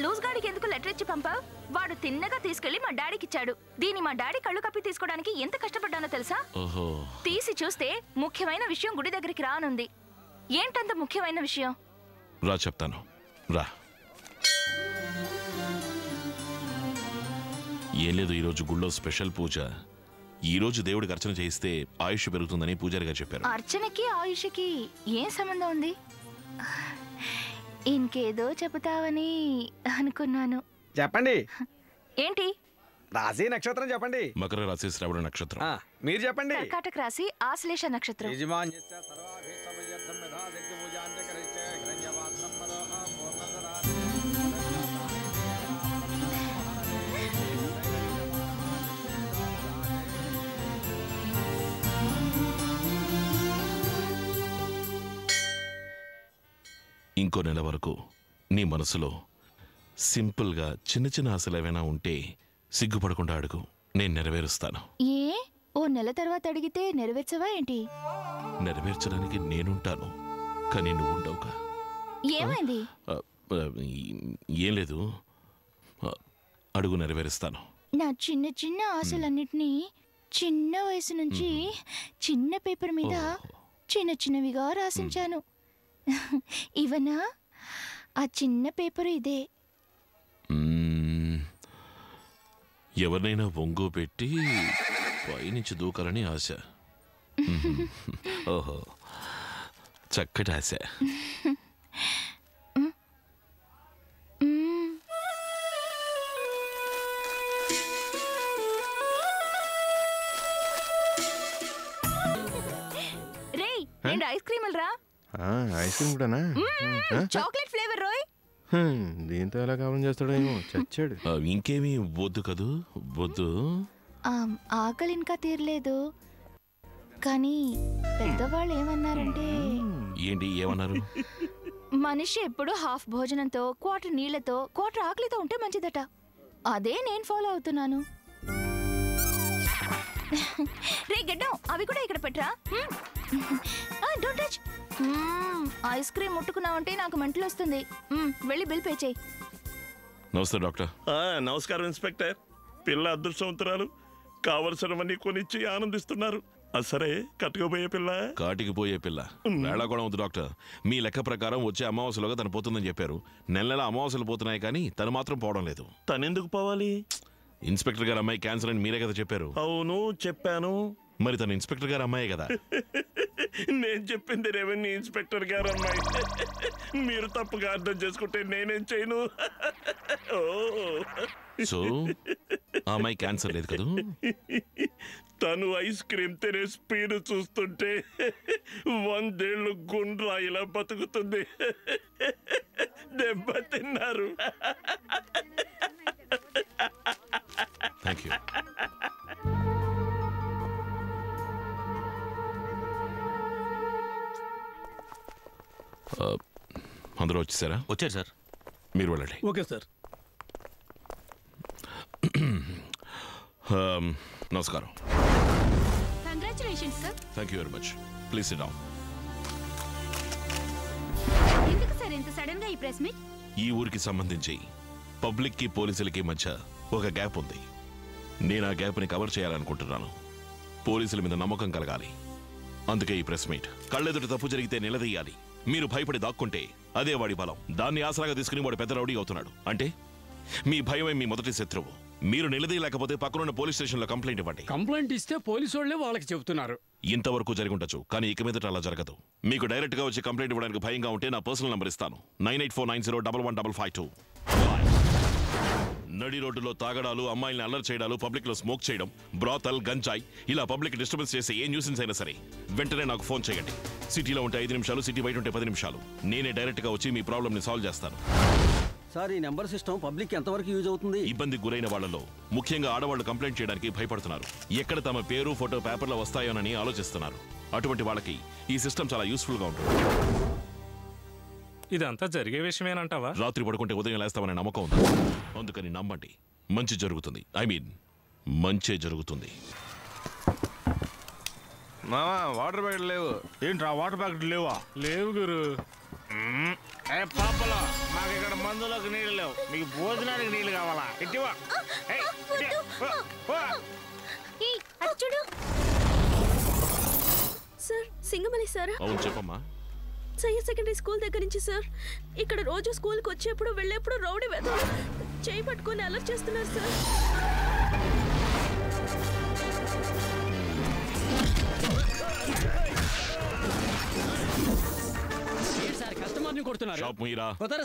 Loose గాడికి ఎందుకు letter ఇచ్చి పంపావు? వాడు తిన్నగా తీసుకెళ్లి మా డాడీకి ఇచ్చాడు. దీన్ని మా డాడీ కళ్ళు కప్పి తీసుకోవడానికి ఎంత కష్టపడ్డానో తెలుసా? తీసి చూస్తే ముఖ్యమైన విషయం గుడి దగ్గరికి రానుంది. ఏంటంత ముఖ్యమైన విషయం? రా చెప్తాను, రా. ఏం లేదు, ఈరోజు గుళ్ళో స్పెషల్ పూజ. ఈ రోజు దేవుడికి అర్చన చేయిస్తే ఆయుష్ పెరుగుతుందని పూజారి గారు చెప్పారు. అర్చనకి ఆయుష్కి ఏం సంబంధం ఉంది? ఇంకేదో చెబుతావని అనుకున్నాను. చెప్పండి. ఏంటి? రాశి నక్షత్రం చెప్పండి. మకర రాశి శ్రవణ నక్షత్రం. మీరు చెప్పండి. కర్కాటక రాశి ఆశ్లేష నక్షత్రం. ఇంకో నెల వరకు నీ మనసులో సింపుల్గా చిన్న చిన్న ఆశలు ఏమైనా ఉంటే సిగ్గుపడకుండా అడుగు, నేను నెరవేరుస్తాను. ఏ ఓ నెల తర్వాత అడిగితే నెరవేర్చవా ఏంటి? నెరవేర్చడానికి నేనుంటాను, కానీ నువ్వు ఉండవుగా. ఏమైంది? ఏం లేదు, అడుగు, నెరవేరుస్తాను. నా చిన్న చిన్న ఆశలన్నిటినీ చిన్న వయసు నుంచి చిన్న పేపర్ మీద చిన్న చిన్నవిగా రాసించాను. ఇవనా ఆ చిన్న పేపరు? ఇదే. ఎవరినైనా ఒంగో పెట్టి పైనుంచి దూకాలని ఆశ. ఓహో, చక్కటి ఆశ. రేయ్, రెండు ఐస్ క్రీములు రా. ఐస్ క్రీమ్ కూడానా? చాక్లెట్ ఫ్లేవర్ రోయ్. దీంతో ఎలా కావాలని చేస్తాడేమో, చచ్చాడు. ఇంకేమీ వద్దు కదూ? వద్దు. ఆకలి ఇంకా తీరలేదు, కానీ పెద్దవాళ్ళు ఏమన్నారంటే. ఏంటి ఏమన్నారు? మనిషి ఎప్పుడు హాఫ్ భోజనంతో, క్వార్టర్ నీళ్లతో, క్వార్టర్ ఆకలితో ఉంటే మంచిదట. అదే నేను ఫాలో అవుతున్నాను. రే గడ్డం, అవి కూడా ఇక్కడ పెట్టరా. Don't touch. ఐస్ క్రీమ్ ముట్టుకున్నావంటే నాకు మెంటలు వస్తుంది. వెళ్ళి బిల్ పే చేయి. నమస్తే డాక్టర్. నమస్కారం ఇన్స్పెక్టర్. పిల్ల అదృష్టవంతురాలు, కావలసినవన్నీ కొనిచ్చి ఆనందిస్తున్నారు. సరే, కట్టుకుపోయే పిల్ల? కాటికి పోయే పిల్ల వేళ కూడా ఉంది డాక్టర్. మీ లెక్క ప్రకారం వచ్చే అమావాస్యలోగా తను పోతుందని చెప్పారు. నెల నెల అమావాస్యలు పోతున్నాయి, కానీ తను మాత్రం పోవడం లేదు. తనెందుకు పోవాలి? ఇన్స్పెక్టర్ గారు అమ్మాయి క్యాన్సర్ అని మీరే కదా చెప్పారు. అవును, చెప్పాను. మరి తను ఇన్స్పెక్టర్ గారు అమ్మాయి కదా. నేను చెప్పింది రెవెన్యూ ఇన్స్పెక్టర్ గారు అమ్మాయి. మీరు తప్పుగా అర్థం చేసుకుంటే నేనేం చేయను. సో ఆ అమ్మాయి క్యాన్సర్ లేదు కదా. తను ఐస్ క్రీమ్ తినే స్పీడ్ చూస్తుంటే 100 ఏళ్ళు గుండ్రా ఇలా బతుకుతుంది. దెబ్బ తిన్నారు. Thank you. అందరూ వచ్చేసారా? వచ్చారు సార్. మీరు వెళ్ళండి. Okay sir. నమస్కారం. Congratulations sir. Thank you very much. Please sit down. ఎందుకు సార్ ఇంత సడన్ గా ఈ ప్రెస్ మీట్? ఈ ఊరికి సంబంధించి పబ్లిక్ కి పోలీసులకి మధ్య ఒక గ్యాప్ ఉంది. నేను ఆ గ్యాప్ ని కవర్ చేయాలనుకుంటున్నాను. పోలీసుల మీద నమ్మకం కలగాలి. అందుకే ఈ ప్రెస్ మీట్. కళ్ళెదుటి తప్పు జరిగితే నిలదీయాలి. మీరు భయపడి దాక్కుంటే అదే వాడి బలం. దాన్ని ఆసరాగా తీసుకుని వాడు పెద్ద రౌడీ అవుతున్నాడు. అంటే మీ భయమే మీ మొదటి శత్రువు. మీరు నిలదీయలేకపోతే పక్కనున్న పోలీస్ స్టేషన్ లో కంప్లైంట్ ఇవ్వండి. కంప్లైంట్ ఇస్తే పోలీసు వాళ్ళే వాళ్ళకి చెబుతున్నారు. ఇంతవరకు జరిగి ఉండొచ్చు, కానీ ఇక మీదట అలా జరగదు. మీకు డైరెక్ట్ గా వచ్చి కంప్లైంట్ ఇవ్వడానికి భయంగా ఉంటే నా పర్సనల్ నంబర్ ఇస్తాను. 9849011552. నడి రోడ్డులో తాగడాలు, అమ్మాయిల్ని అల్లరి చేయడాలు, పబ్లిక్ లో స్మోక్ చేయడం, బ్రాతల్, గంజాయి, ఇలా పబ్లిక్ డిస్టర్బెన్స్ చేసే ఏ న్యూసెన్స్ అయినా సరే వెంటనే నాకు ఫోన్ చేయండి. సిటీలో ఉంటే 5 నిమిషాలు, సిటీ బయట ఉంటే 10 నిమిషాలు. నేనే డైరెక్ట్ గా వచ్చి మీ ప్రాబ్లమ్ ని సాల్వ్ చేస్తాను. సార్, ఈ నెంబర్ సిస్టమ్ పబ్లిక్ ఎంతవరకు యూజ్ అవుతుంది? ఇబ్బందికి గురైన వాళ్లలో ముఖ్యంగా ఆడవాళ్లు కంప్లైంట్ చేయడానికి భయపడుతున్నారు. ఎక్కడ తమ పేరు, ఫోటో పేపర్లో వస్తాయోనని ఆలోచిస్తున్నారు. అటువంటి వాళ్ళకి ఈ సిస్టమ్ చాలా యూస్ఫుల్ గా ఉంటుంది. ఇదంతా జరిగే విషయమేనంటావా? రాత్రి పడుకుంటే ఉదయం లేస్తామనే నమ్మకం ఉంది. అందుకని నమ్మండి, మంచి జరుగుతుంది. ఐ మీన్ మంచే జరుగుతుంది. మామా, వాటర్ ప్యాకెట్ లేవు. ఏంట్రా వాటర్ ప్యాకెట్ లేవా? లేవు గురు. పాపలో మాకు ఇక్కడ మందులోకి నీళ్ళు లేవు, మీకు భోజనానికి నీళ్ళు కావాలా? ఇట్టివా చూడు సార్, సింగమలి సార్. అవును చెప్పమ్మా. సయ్యద్ సెకండరీ స్కూల్ దగ్గర నుంచి సార్. ఇక్కడ రోజు స్కూల్కి వచ్చేప్పుడు వెళ్ళేప్పుడు రౌడీ వెధవలు చేయి పట్టుకొని అలర్ట్ చేస్తున్నారు సార్.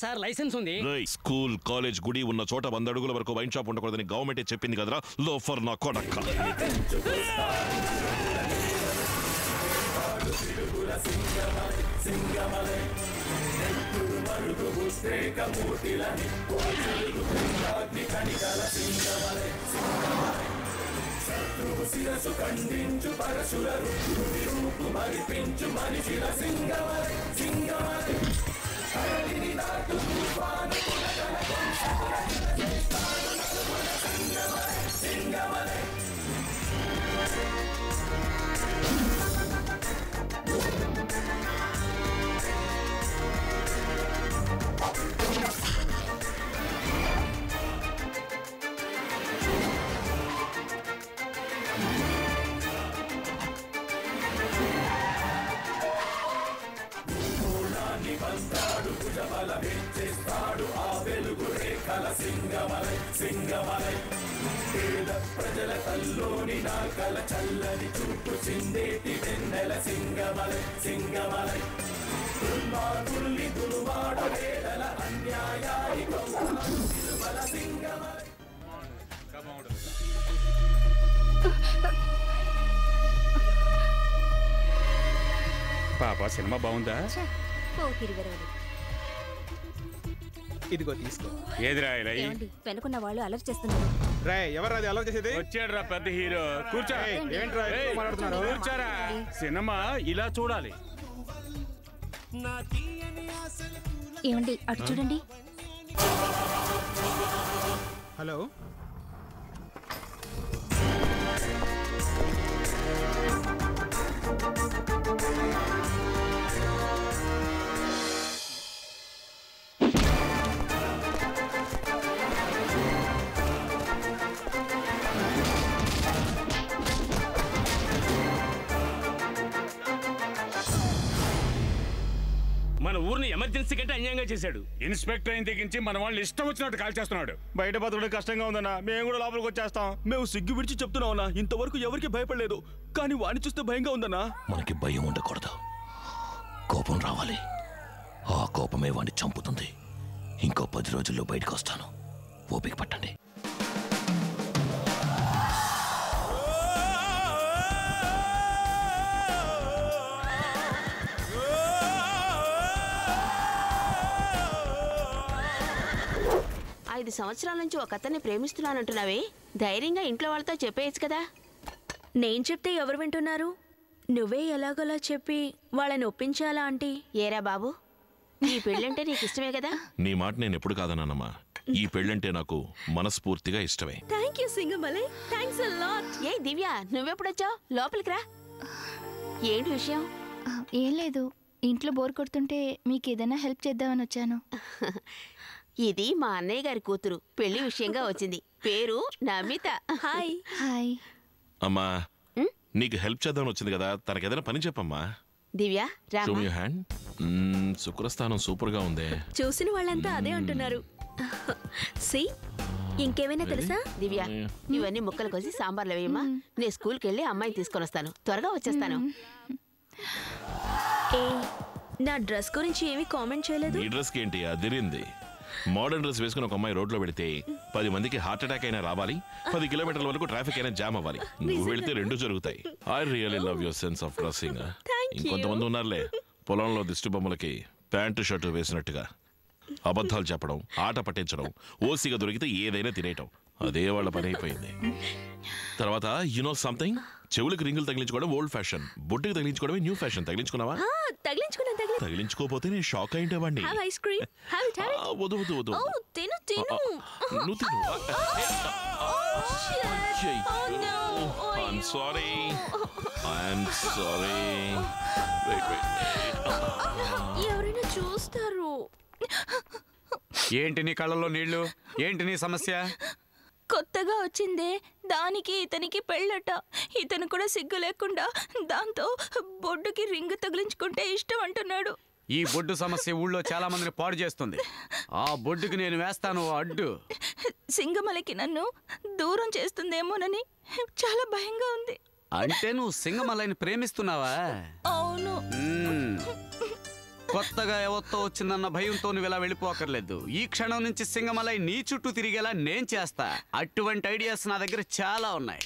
సార్ లైసెన్స్ ఉంది. స్కూల్ కాలేజ్ గుడి ఉన్న చోట 100 అడుగుల వరకు వైన్ షాప్ ఉండకూడదని గవర్నమెంట్ చెప్పింది కదరా లోఫర్ నా కొడక్క. పాప సినిమా బాగుందా? ఇదిగో తీసుకో. ఏదిరా వెనుకున్న వాళ్ళు అలర్ట్ చేస్తున్నారు. రే ఎవరు అది అలర్ట్ చేసేది? వచ్చాడు రా పెద్ద హీరో. కూర్చో. ఏంట్రా మాట్లాడుతున్నారు? కూర్చోరా. సినిమా ఇలా చూడాలి. ఏమండి అటు చూడండి. హలో, మన ఊరిని ఎమర్జెన్సీ కంటే అన్యాయంగా చేశాడు. ఇన్స్పెక్టర్ అయిన తెగించి మన వాళ్ళు ఇష్టం వచ్చినట్టు కాల్ చేస్తున్నాడు. బయట బతకడం కష్టంగా ఉందన్నా, మేము కూడా లోపలికి వచ్చేస్తాం. మేము సిగ్గు విడిచి చెప్తున్నామన్నా, ఇంతవరకు ఎవరికి భయపడలేదు, కానీ వాడిని చూస్తే భయంగా ఉందన్నా. మనకి భయం ఉండకూడదు, కోపం రావాలి. ఆ కోపమే వాడిని చంపుతుంది. ఇంకో 10 రోజుల్లో బయటకు వస్తాను, ఓపిక పట్టండి. ఐదు సంవత్సరాల నుంచి ఒక అతన్ని ప్రేమిస్తున్నానంటున్నావే, ధైర్యంగా ఇంట్లో వాళ్ళతో చెప్పేయచ్చు కదా. నేను చెప్తే ఎవరు వింటున్నారు? నువ్వే ఎలాగోలా చెప్పి వాళ్ళని ఒప్పించాలా ఆంటీ? ఏరా బాబు, ఈ పెళ్ళంటే నీకు ఇష్టమే కదా? నీ మాట నేను ఎప్పుడు కాదన్నానమ్మా. ఈ పెళ్ళంటే నాకు మనస్ఫూర్తిగా ఇష్టమే. Thank you Singamalai, thanks a lot. ఏ దివ్య, నువ్వెప్పుడొచ్చావు? లోపలికి రా. ఏంటి విషయం? ఏం లేదు, ఇంట్లో బోర్ కొడుతుంటే మీకు ఏదైనా హెల్ప్ చేద్దామని వచ్చాను. ఇది మా అన్నయ్య గారి కూతురు, పెళ్లి విషయంగా వచ్చింది. పేరు నమిత. హాయ్. హాయ్. అమ్మా, నీకు హెల్ప్ చేద్దామని వచ్చింది కదా, తనకి ఏదైనా పని చెప్పమ్మా. దివ్య, షో మీ హ్యాండ్. శుక్రస్థానం సూపర్ గా ఉంది. చూసిన వాళ్ళంతా అదే అంటున్నారు. సి, ఇంకేమైనా తెలుసా? దివ్య, ఇవన్నీ ముక్కలు కోసి సాంబార్లో వేయమ్మా. నేను స్కూల్కి వెళ్ళి అమ్మాయిని తీసుకొని వస్తాను, త్వరగా వచ్చేస్తాను. నా డ్రెస్ గురించి ఏమీ కామెంట్ చేయలేదు. ఈ డ్రెస్ కి ఏంటి అదిరింది. మోడర్న్ డ్రెస్ వేసుకుని ఒక అమ్మాయి రోడ్లో పెడితే 10 మందికి హార్ట్ అటాక్ అయినా రావాలి, 10 కిలోమీటర్ల వరకు ట్రాఫిక్ అయినా జామ్ అవ్వాలి. నువ్వు వెళితే 2 జరుగుతాయి. I really love your sense of dressing. ఇంకొంతమంది ఉన్నారులే, పొలంలో దిష్టి బొమ్మలకి ప్యాంటు షర్టు వేసినట్టుగా అబద్ధాలు చెప్పడం, ఆట పట్టించడం, ఓసిగా దొరికితే ఏదైనా తినేయటం, అదే వాళ్ళ పని అయిపోయింది. తర్వాత యునో సంథింగ్, చెవులకు రింగులు తగిలించుకోవడం ఓల్డ్ ఫ్యాషన్, బొట్టుకు తగిలించుకోవడమే న్యూ ఫ్యాషన్. తగిలించుకున్నావా? తగిలించుకోపోతే నేను షాక్ అయింటేవాడిని. వద్దు వద్దు వద్దు, నువ్వు తిను. I'm sorry. ఎవరైనా చూస్తారు. ఏంటి నీ కళ్ళలో నీళ్లు? ఏంటి నీ సమస్య? కొత్తగా వచ్చిందే దానికి ఇతనికి పెళ్ళట. ఇతను కూడా సిగ్గు లేకుండా దాంతో బొడ్డుకి రింగు తగిలించుకుంటే ఇష్టం అంటున్నాడు. ఈ బొడ్డు సమస్య ఊళ్ళో చాలా మందిని పాడు చేస్తుంది. ఆ బొడ్డుకి నేను వేస్తాను అడ్డు. సింగమలకి నన్ను దూరం చేస్తుందేమోనని చాలా భయంగా ఉంది. అంటే నువ్వు సింగమలైని ప్రేమిస్తున్నావా? అవును. కొత్తగా ఎవరితో వచ్చిందన్న భయంతో నువ్వు ఇలా వెళ్ళిపోకర్లేదు. ఈ క్షణం నుంచి సింగమలై నీ చుట్టూ తిరిగేలా నేను చేస్తా. అటువంటి ఐడియాస్ నా దగ్గర చాలా ఉన్నాయి.